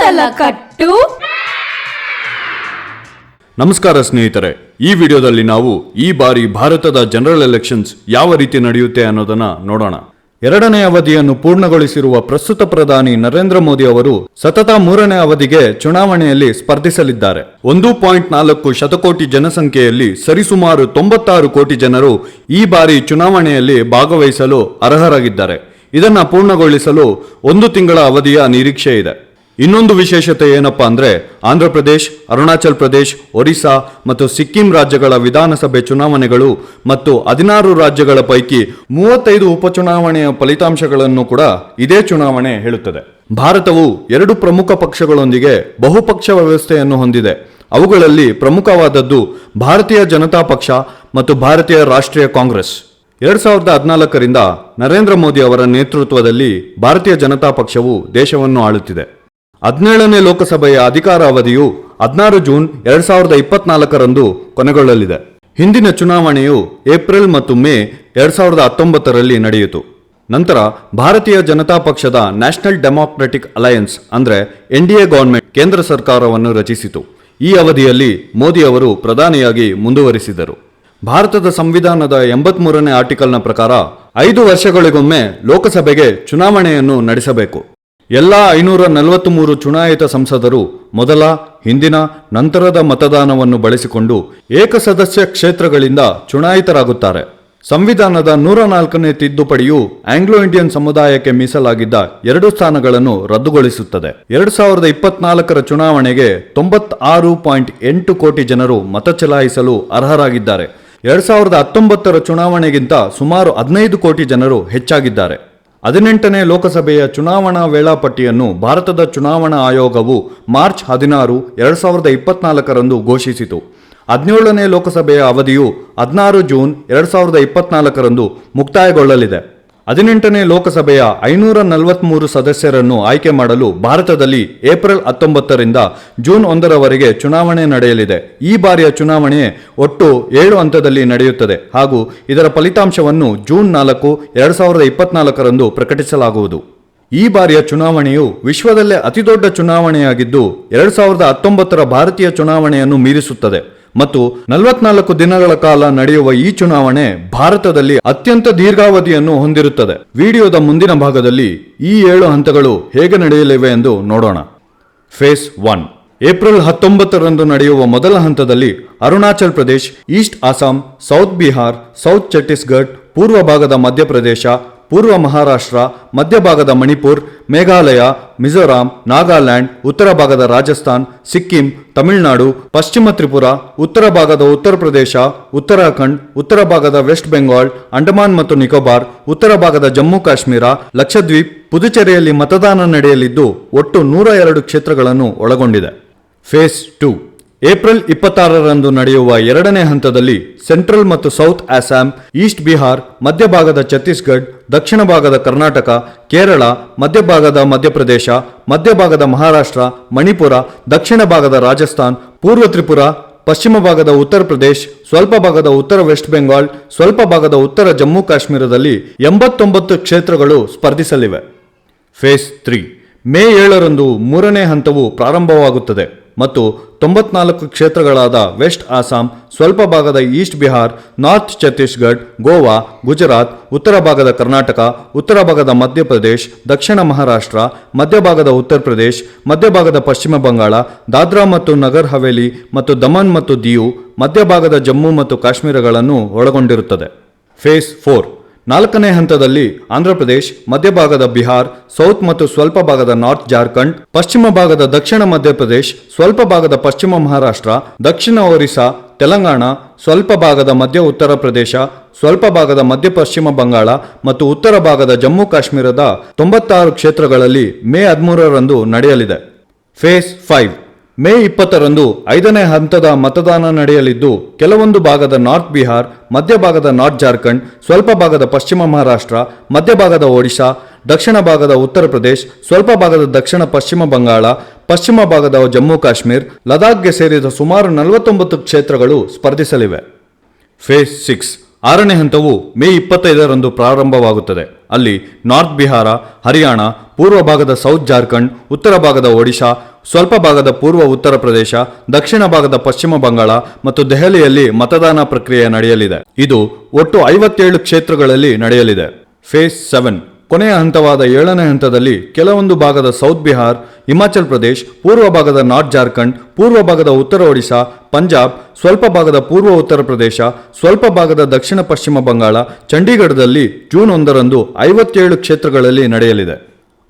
ತಲಕಟ್ಟು. ನಮಸ್ಕಾರ ಸ್ನೇಹಿತರೆ, ಈ ವಿಡಿಯೋದಲ್ಲಿ ನಾವು ಈ ಬಾರಿ ಭಾರತದ ಜನರಲ್ ಎಲೆಕ್ಷನ್ಸ್ ಯಾವ ರೀತಿ ನಡೆಯುತ್ತೆ ಅನ್ನೋದನ್ನ ನೋಡೋಣ. ಎರಡನೇ ಅವಧಿಯನ್ನು ಪೂರ್ಣಗೊಳಿಸಿರುವ ಪ್ರಸ್ತುತ ಪ್ರಧಾನಿ ನರೇಂದ್ರ ಮೋದಿ ಅವರು ಸತತ ಮೂರನೇ ಅವಧಿಗೆ ಚುನಾವಣೆಯಲ್ಲಿ ಸ್ಪರ್ಧಿಸಲಿದ್ದಾರೆ. 1.4 ಶತಕೋಟಿ ಜನಸಂಖ್ಯೆಯಲ್ಲಿ ಸರಿಸುಮಾರು 96 ಕೋಟಿ ಜನರು ಈ ಬಾರಿ ಚುನಾವಣೆಯಲ್ಲಿ ಭಾಗವಹಿಸಲು ಅರ್ಹರಾಗಿದ್ದಾರೆ. ಇದನ್ನ ಪೂರ್ಣಗೊಳಿಸಲು 1 ತಿಂಗಳ ಅವಧಿಯ ನಿರೀಕ್ಷೆ ಇದೆ. ಇನ್ನೊಂದು ವಿಶೇಷತೆ ಏನಪ್ಪಾ ಅಂದ್ರೆ, ಆಂಧ್ರ ಪ್ರದೇಶ್, ಅರುಣಾಚಲ್ ಪ್ರದೇಶ್, ಒರಿಸ್ಸಾ ಮತ್ತು ಸಿಕ್ಕಿಂ ರಾಜ್ಯಗಳ ವಿಧಾನಸಭೆ ಚುನಾವಣೆಗಳು ಮತ್ತು 16 ರಾಜ್ಯಗಳ ಪೈಕಿ 35 ಉಪಚುನಾವಣೆಯ ಫಲಿತಾಂಶಗಳನ್ನು ಕೂಡ ಇದೇ ಚುನಾವಣೆ ಹೇಳುತ್ತದೆ. ಭಾರತವು 2 ಪ್ರಮುಖ ಪಕ್ಷಗಳೊಂದಿಗೆ ಬಹುಪಕ್ಷ ವ್ಯವಸ್ಥೆಯನ್ನು ಹೊಂದಿದೆ. ಅವುಗಳಲ್ಲಿ ಪ್ರಮುಖವಾದದ್ದು ಭಾರತೀಯ ಜನತಾ ಪಕ್ಷ ಮತ್ತು ಭಾರತೀಯ ರಾಷ್ಟ್ರೀಯ ಕಾಂಗ್ರೆಸ್. 2014ರಿಂದ ನರೇಂದ್ರ ಮೋದಿ ಅವರ ನೇತೃತ್ವದಲ್ಲಿ ಭಾರತೀಯ ಜನತಾ ಪಕ್ಷವು ದೇಶವನ್ನು ಆಳುತ್ತಿದೆ. 17ನೇ ಲೋಕಸಭೆಯ ಅಧಿಕಾರ ಅವಧಿಯು 16 ಜೂನ್ 2024ರಂದು ಕೊನೆಗೊಳ್ಳಲಿದೆ. ಹಿಂದಿನ ಚುನಾವಣೆಯು ಏಪ್ರಿಲ್ ಮತ್ತು ಮೇ 2019ರಲ್ಲಿ ನಡೆಯಿತು. ನಂತರ ಭಾರತೀಯ ಜನತಾ ಪಕ್ಷದ ನ್ಯಾಷನಲ್ ಡೆಮಾಕ್ರೆಟಿಕ್ ಅಲಯನ್ಸ್ ಅಂದ್ರೆ NDA ಗವರ್ಮೆಂಟ್ ಕೇಂದ್ರ ಸರ್ಕಾರವನ್ನು ರಚಿಸಿತು. ಈ ಅವಧಿಯಲ್ಲಿ ಮೋದಿ ಅವರು ಪ್ರಧಾನಿಯಾಗಿ ಮುಂದುವರಿಸಿದರು. ಭಾರತದ ಸಂವಿಧಾನದ 83ನೇ ಆರ್ಟಿಕಲ್ನ ಪ್ರಕಾರ 5 ವರ್ಷಗಳಿಗೊಮ್ಮೆ ಲೋಕಸಭೆಗೆ ಚುನಾವಣೆಯನ್ನು ನಡೆಸಬೇಕು. ಎಲ್ಲ 543 ಚುನಾಯಿತ ಸಂಸದರು ಮೊದಲ, ಹಿಂದಿನ, ನಂತರದ ಮತದಾನವನ್ನು ಬಳಸಿಕೊಂಡು ಏಕಸದಸ್ಯ ಕ್ಷೇತ್ರಗಳಿಂದ ಚುನಾಯಿತರಾಗುತ್ತಾರೆ. ಸಂವಿಧಾನದ 104ನೇ ತಿದ್ದುಪಡಿಯು ಆಂಗ್ಲೋ ಇಂಡಿಯನ್ ಸಮುದಾಯಕ್ಕೆ ಮೀಸಲಾಗಿದ್ದ 2 ಸ್ಥಾನಗಳನ್ನು ರದ್ದುಗೊಳಿಸುತ್ತದೆ. 2024ರ ಚುನಾವಣೆಗೆ 96.8 ಕೋಟಿ ಜನರು ಮತ ಚಲಾಯಿಸಲು ಅರ್ಹರಾಗಿದ್ದಾರೆ. 2019ರ ಚುನಾವಣೆಗಿಂತ ಸುಮಾರು 15 ಕೋಟಿ ಜನರು ಹೆಚ್ಚಾಗಿದ್ದಾರೆ. 18ನೇ ಲೋಕಸಭೆಯ ಚುನಾವಣಾ ವೇಳಾಪಟ್ಟಿಯನ್ನು ಭಾರತದ ಚುನಾವಣಾ ಆಯೋಗವು ಮಾರ್ಚ್ 16, 2024ರಂದು ಘೋಷಿಸಿತು. 17ನೇ ಲೋಕಸಭೆಯ ಅವಧಿಯು 16 ಜೂನ್ 2024ರಂದು ಮುಕ್ತಾಯಗೊಳ್ಳಲಿದೆ. 18ನೇ ಲೋಕಸಭೆಯ 543 ಸದಸ್ಯರನ್ನು ಆಯ್ಕೆ ಮಾಡಲು ಭಾರತದಲ್ಲಿ ಏಪ್ರಿಲ್ 19ರಿಂದ ಜೂನ್ 1ರವರೆಗೆ ಚುನಾವಣೆ ನಡೆಯಲಿದೆ. ಈ ಬಾರಿಯ ಚುನಾವಣೆ ಒಟ್ಟು 7 ಹಂತದಲ್ಲಿ ನಡೆಯುತ್ತದೆ ಹಾಗೂ ಇದರ ಫಲಿತಾಂಶವನ್ನು ಜೂನ್ 4, 2024ರಂದು ಪ್ರಕಟಿಸಲಾಗುವುದು. ಈ ಬಾರಿಯ ಚುನಾವಣೆಯು ವಿಶ್ವದಲ್ಲೇ ಅತಿದೊಡ್ಡ ಚುನಾವಣೆಯಾಗಿದ್ದು 2019ರ ಭಾರತೀಯ ಚುನಾವಣೆಯನ್ನು ಮೀರಿಸುತ್ತದೆ ಮತ್ತು 44 ದಿನಗಳ ಕಾಲ ನಡೆಯುವ ಈ ಚುನಾವಣೆ ಭಾರತದಲ್ಲಿ ಅತ್ಯಂತ ದೀರ್ಘಾವಧಿಯನ್ನು ಹೊಂದಿರುತ್ತದೆ. ವಿಡಿಯೋದ ಮುಂದಿನ ಭಾಗದಲ್ಲಿ ಈ 7 ಹಂತಗಳು ಹೇಗೆ ನಡೆಯಲಿವೆ ಎಂದು ನೋಡೋಣ. ಫೇಸ್ 1. ಏಪ್ರಿಲ್ 19ರಂದು ನಡೆಯುವ ಮೊದಲ ಹಂತದಲ್ಲಿ Arunachal Pradesh, East Assam, south Bihar, south Chhattisgarh, ಪೂರ್ವ ಭಾಗದ ಮಧ್ಯಪ್ರದೇಶ, ಪೂರ್ವ ಮಹಾರಾಷ್ಟ್ರ, ಮಧ್ಯಭಾಗದ ಮಣಿಪುರ್, ಮೇಘಾಲಯ, ಮಿಜೋರಾಂ, ನಾಗಾಲ್ಯಾಂಡ್, ಉತ್ತರ ಭಾಗದ ರಾಜಸ್ಥಾನ್, ಸಿಕ್ಕಿಂ, ತಮಿಳುನಾಡು, ಪಶ್ಚಿಮ ತ್ರಿಪುರ, ಉತ್ತರ ಭಾಗದ ಉತ್ತರ ಪ್ರದೇಶ, ಉತ್ತರಾಖಂಡ್, ಉತ್ತರ ಭಾಗದ ವೆಸ್ಟ್ ಬೆಂಗಾಲ್, ಅಂಡಮಾನ್ ಮತ್ತು ನಿಕೋಬಾರ್, ಉತ್ತರ ಭಾಗದ ಜಮ್ಮು ಕಾಶ್ಮೀರ, ಲಕ್ಷದ್ವೀಪ್, ಪುದುಚೇರಿಯಲ್ಲಿ ಮತದಾನ ನಡೆಯಲಿದ್ದು ಒಟ್ಟು 102 ಕ್ಷೇತ್ರಗಳನ್ನು ಒಳಗೊಂಡಿದೆ. ಫೇಸ್ 2. ಏಪ್ರಿಲ್ 26ರಂದು ನಡೆಯುವ 2ನೇ ಹಂತದಲ್ಲಿ ಸೆಂಟ್ರಲ್ ಮತ್ತು ಸೌತ್ ಅಸ್ಸಾಂ, ಈಸ್ಟ್ ಬಿಹಾರ್, ಮಧ್ಯಭಾಗದ ಛತ್ತೀಸ್ಗಢ, ದಕ್ಷಿಣ ಭಾಗದ ಕರ್ನಾಟಕ, ಕೇರಳ, ಮಧ್ಯಭಾಗದ ಮಧ್ಯಪ್ರದೇಶ, ಮಧ್ಯಭಾಗದ ಮಹಾರಾಷ್ಟ್ರ, ಮಣಿಪುರ, ದಕ್ಷಿಣ ಭಾಗದ ರಾಜಸ್ಥಾನ್, ಪೂರ್ವ ತ್ರಿಪುರ, ಪಶ್ಚಿಮ ಭಾಗದ ಉತ್ತರ ಪ್ರದೇಶ್, ಸ್ವಲ್ಪ ಭಾಗದ ಉತ್ತರ ವೆಸ್ಟ್ ಬೆಂಗಾಲ್, ಸ್ವಲ್ಪ ಭಾಗದ ಉತ್ತರ ಜಮ್ಮು ಕಾಶ್ಮೀರದಲ್ಲಿ 89 ಕ್ಷೇತ್ರಗಳು ಸ್ಪರ್ಧಿಸಲಿವೆ. ಫೇಸ್ 3. ಮೇ 7ರಂದು 3ನೇ ಹಂತವು ಪ್ರಾರಂಭವಾಗುತ್ತದೆ ಮತ್ತು 94 ಕ್ಷೇತ್ರಗಳಾದ ವೆಸ್ಟ್ ಅಸ್ಸಾಂ, ಸ್ವಲ್ಪ ಭಾಗದ ಈಸ್ಟ್ ಬಿಹಾರ್, ನಾರ್ತ್ ಛತ್ತೀಸ್ಗಢ, ಗೋವಾ, ಗುಜರಾತ್, ಉತ್ತರ ಭಾಗದ ಕರ್ನಾಟಕ, ಉತ್ತರ ಭಾಗದ ಮಧ್ಯಪ್ರದೇಶ್, ದಕ್ಷಿಣ ಮಹಾರಾಷ್ಟ್ರ, ಮಧ್ಯಭಾಗದ ಉತ್ತರ ಪ್ರದೇಶ್, ಮಧ್ಯಭಾಗದ ಪಶ್ಚಿಮ ಬಂಗಾಳ, ದಾದ್ರಾ ಮತ್ತು ನಗರ್ ಹವೇಲಿ ಮತ್ತು ದಮನ್ ಮತ್ತು ದಿಯು, ಮಧ್ಯಭಾಗದ ಜಮ್ಮು ಮತ್ತು ಕಾಶ್ಮೀರಗಳನ್ನು ಒಳಗೊಂಡಿರುತ್ತದೆ. ಫೇಸ್ 4. 4ನೇ ಹಂತದಲ್ಲಿ ಆಂಧ್ರ ಪ್ರದೇಶ್, ಮಧ್ಯಭಾಗದ ಬಿಹಾರ್, ಸೌತ್ ಮತ್ತು ಸ್ವಲ್ಪ ಭಾಗದ ನಾರ್ತ್ ಜಾರ್ಖಂಡ್, ಪಶ್ಚಿಮ ಭಾಗದ ದಕ್ಷಿಣ ಮಧ್ಯಪ್ರದೇಶ್, ಸ್ವಲ್ಪ ಭಾಗದ ಪಶ್ಚಿಮ ಮಹಾರಾಷ್ಟ್ರ, ದಕ್ಷಿಣ ಒರಿಸ್ಸಾ, ತೆಲಂಗಾಣ, ಸ್ವಲ್ಪ ಭಾಗದ ಮಧ್ಯ ಉತ್ತರ ಪ್ರದೇಶ, ಸ್ವಲ್ಪ ಭಾಗದ ಮಧ್ಯ ಪಶ್ಚಿಮ ಬಂಗಾಳ ಮತ್ತು ಉತ್ತರ ಭಾಗದ ಜಮ್ಮು ಕಾಶ್ಮೀರದ 96 ಕ್ಷೇತ್ರಗಳಲ್ಲಿ ಮೇ 13ರಂದು ನಡೆಯಲಿದೆ. ಫೇಸ್ 5. ಮೇ 20ರಂದು 5ನೇ ಹಂತದ ಮತದಾನ ನಡೆಯಲಿದ್ದು ಕೆಲವೊಂದು ಭಾಗದ ನಾರ್ತ್ ಬಿಹಾರ್, ಮಧ್ಯಭಾಗದ ನಾರ್ತ್ ಜಾರ್ಖಂಡ್, ಸ್ವಲ್ಪ ಭಾಗದ ಪಶ್ಚಿಮ ಮಹಾರಾಷ್ಟ್ರ, ಮಧ್ಯಭಾಗದ ಒಡಿಶಾ, ದಕ್ಷಿಣ ಭಾಗದ ಉತ್ತರ ಪ್ರದೇಶ್, ಸ್ವಲ್ಪ ಭಾಗದ ದಕ್ಷಿಣ ಪಶ್ಚಿಮ ಬಂಗಾಳ, ಪಶ್ಚಿಮ ಭಾಗದ ಜಮ್ಮು ಕಾಶ್ಮೀರ್, ಲದಾಖ್ಗೆ ಸೇರಿದ ಸುಮಾರು 49 ಕ್ಷೇತ್ರಗಳು ಸ್ಪರ್ಧಿಸಲಿವೆ. ಫೇಸ್ 6. 6ನೇ ಹಂತವು ಮೇ 25ರಂದು ಪ್ರಾರಂಭವಾಗುತ್ತದೆ. ಅಲ್ಲಿ ನಾರ್ತ್ ಬಿಹಾರ, ಹರಿಯಾಣ, ಪೂರ್ವ ಭಾಗದ ಸೌತ್ ಜಾರ್ಖಂಡ್, ಉತ್ತರ ಭಾಗದ ಒಡಿಶಾ, ಸ್ವಲ್ಪ ಭಾಗದ ಪೂರ್ವ ಉತ್ತರ ಪ್ರದೇಶ, ದಕ್ಷಿಣ ಭಾಗದ ಪಶ್ಚಿಮ ಬಂಗಾಳ ಮತ್ತು ದೆಹಲಿಯಲ್ಲಿ ಮತದಾನ ಪ್ರಕ್ರಿಯೆ ನಡೆಯಲಿದೆ. ಇದು ಒಟ್ಟು 57 ಕ್ಷೇತ್ರಗಳಲ್ಲಿ ನಡೆಯಲಿದೆ. ಫೇಸ್ 7 ಕೊನೆಯ ಹಂತವಾದ 7ನೇ ಹಂತದಲ್ಲಿ ಕೆಲವೊಂದು ಭಾಗದ ಸೌತ್ ಬಿಹಾರ್, ಹಿಮಾಚಲ್ ಪ್ರದೇಶ್, ಪೂರ್ವ ಭಾಗದ ನಾರ್ತ್ ಜಾರ್ಖಂಡ್, ಪೂರ್ವ ಭಾಗದ ಉತ್ತರ ಒಡಿಶಾ, ಪಂಜಾಬ್, ಸ್ವಲ್ಪ ಭಾಗದ ಪೂರ್ವ ಉತ್ತರ ಪ್ರದೇಶ, ಸ್ವಲ್ಪ ಭಾಗದ ದಕ್ಷಿಣ ಪಶ್ಚಿಮ ಬಂಗಾಳ, ಚಂಡೀಗಢದಲ್ಲಿ ಜೂನ್ 1ರಂದು 57 ಕ್ಷೇತ್ರಗಳಲ್ಲಿ ನಡೆಯಲಿದೆ.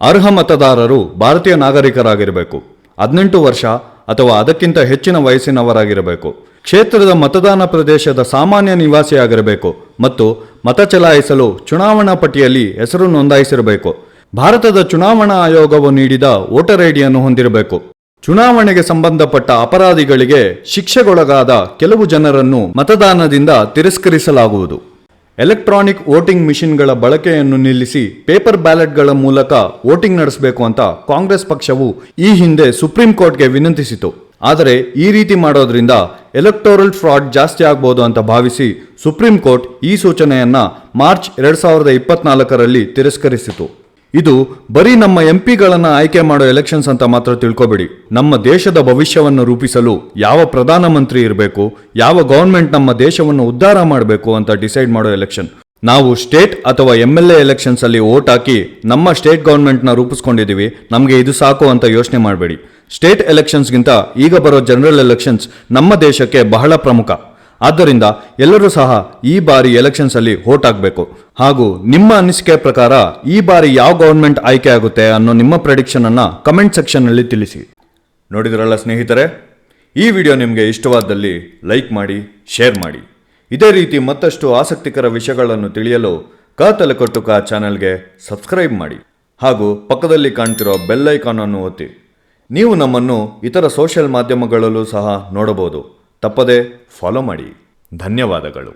ಅರ್ಹ ಮತದಾರರು ಭಾರತೀಯ ನಾಗರಿಕರಾಗಿರಬೇಕು, 18 ವರ್ಷ ಅಥವಾ ಅದಕ್ಕಿಂತ ಹೆಚ್ಚಿನ ವಯಸ್ಸಿನವರಾಗಿರಬೇಕು, ಕ್ಷೇತ್ರದ ಮತದಾನ ಪ್ರದೇಶದ ಸಾಮಾನ್ಯ ನಿವಾಸಿಯಾಗಿರಬೇಕು ಮತ್ತು ಮತ ಚಲಾಯಿಸಲು ಚುನಾವಣಾ ಪಟ್ಟಿಯಲ್ಲಿ ಹೆಸರು ನೋಂದಾಯಿಸಿರಬೇಕು. ಭಾರತದ ಚುನಾವಣಾ ಆಯೋಗವು ನೀಡಿದ ವೋಟರ್ ಐಡಿಯನ್ನು ಹೊಂದಿರಬೇಕು. ಚುನಾವಣೆಗೆ ಸಂಬಂಧಪಟ್ಟ ಅಪರಾಧಿಗಳಿಗೆ ಶಿಕ್ಷೆಗೊಳಗಾದ ಕೆಲವು ಜನರನ್ನು ಮತದಾನದಿಂದ ತಿರಸ್ಕರಿಸಲಾಗುವುದು. ಎಲೆಕ್ಟ್ರಾನಿಕ್ ವೋಟಿಂಗ್ ಮಿಷಿನ್ಗಳ ಬಳಕೆಯನ್ನು ನಿಲ್ಲಿಸಿ ಪೇಪರ್ ಬ್ಯಾಲೆಟ್ಗಳ ಮೂಲಕ ವೋಟಿಂಗ್ ನಡೆಸಬೇಕು ಅಂತ ಕಾಂಗ್ರೆಸ್ ಪಕ್ಷವು ಈ ಹಿಂದೆ ಸುಪ್ರೀಂ ಕೋರ್ಟ್ಗೆ ವಿನಂತಿಸಿತು. ಆದರೆ ಈ ರೀತಿ ಮಾಡೋದ್ರಿಂದ ಎಲೆಕ್ಟೋರಲ್ ಫ್ರಾಡ್ ಜಾಸ್ತಿ ಆಗ್ಬೋದು ಅಂತ ಭಾವಿಸಿ ಸುಪ್ರೀಂ ಕೋರ್ಟ್ ಈ ಸೂಚನೆಯನ್ನ ಮಾರ್ಚ್ 2024ರಲ್ಲಿ ತಿರಸ್ಕರಿಸಿತು. ಇದು ಬರೀ ನಮ್ಮ ಎಂಪಿಗಳನ್ನ ಆಯ್ಕೆ ಮಾಡೋ ಎಲೆಕ್ಷನ್ಸ್ ಅಂತ ಮಾತ್ರ ತಿಳ್ಕೊಬೇಡಿ. ನಮ್ಮ ದೇಶದ ಭವಿಷ್ಯವನ್ನು ರೂಪಿಸಲು ಯಾವ ಪ್ರಧಾನಮಂತ್ರಿ ಇರಬೇಕು, ಯಾವ ಗವರ್ಮೆಂಟ್ ನಮ್ಮ ದೇಶವನ್ನು ಉದ್ಧಾರ ಮಾಡಬೇಕು ಅಂತ ಡಿಸೈಡ್ ಮಾಡೋ ಎಲೆಕ್ಷನ್. ನಾವು ಸ್ಟೇಟ್ ಅಥವಾ MLA ಎಲೆಕ್ಷನ್ಸ್ ಅಲ್ಲಿ ವೋಟ್ ಹಾಕಿ ನಮ್ಮ ಸ್ಟೇಟ್ ಗವರ್ಮೆಂಟ್ನ ರೂಪಿಸ್ಕೊಂಡಿದೀವಿ, ನಮಗೆ ಇದು ಸಾಕು ಅಂತ ಯೋಚನೆ ಮಾಡಬೇಡಿ. ಸ್ಟೇಟ್ ಎಲೆಕ್ಷನ್ಸ್ಗಿಂತ ಈಗ ಬರೋ ಜನರಲ್ ಎಲೆಕ್ಷನ್ಸ್ ನಮ್ಮ ದೇಶಕ್ಕೆ ಬಹಳ ಪ್ರಮುಖ. ಆದ್ದರಿಂದ ಎಲ್ಲರೂ ಸಹ ಈ ಬಾರಿ ಎಲೆಕ್ಷನ್ಸ್ ಅಲ್ಲಿ ವೋಟ್ ಹಾಕಬೇಕು. ಹಾಗೂ ನಿಮ್ಮ ಅನಿಸಿಕೆ ಪ್ರಕಾರ ಈ ಬಾರಿ ಯಾವ ಗವರ್ಮೆಂಟ್ ಆಯ್ಕೆ ಆಗುತ್ತೆ ಅನ್ನೋ ನಿಮ್ಮ ಪ್ರೆಡಿಕ್ಷನ್ ಅನ್ನ ಕಮೆಂಟ್ ಸೆಕ್ಷನ್ ನಲ್ಲಿ ತಿಳಿಸಿ. ನೋಡಿದ್ರಲ್ಲ ಸ್ನೇಹಿತರೆ, ಈ ವಿಡಿಯೋ ನಿಮಗೆ ಇಷ್ಟವಾದಲ್ಲಿ ಲೈಕ್ ಮಾಡಿ, ಶೇರ್ ಮಾಡಿ. ಇದೇ ರೀತಿ ಮತ್ತಷ್ಟು ಆಸಕ್ತಿಕರ ವಿಷಯಗಳನ್ನು ತಿಳಿಯಲು ತಲೆಕೊಟ್ಟು ಚಾನೆಲ್ಗೆ ಸಬ್ಸ್ಕ್ರೈಬ್ ಮಾಡಿ ಹಾಗೂ ಪಕ್ಕದಲ್ಲಿ ಕಾಣ್ತಿರೋ ಬೆಲ್ ಐಕಾನ್ ಅನ್ನು ಒತ್ತಿ. ನೀವು ನಮ್ಮನ್ನು ಇತರ ಸೋಷಿಯಲ್ ಮಾಧ್ಯಮಗಳಲ್ಲೂ ಸಹ ನೋಡಬಹುದು. ತಪ್ಪದೆ ಫಾಲೋ ಮಾಡಿ. ಧನ್ಯವಾದಗಳು.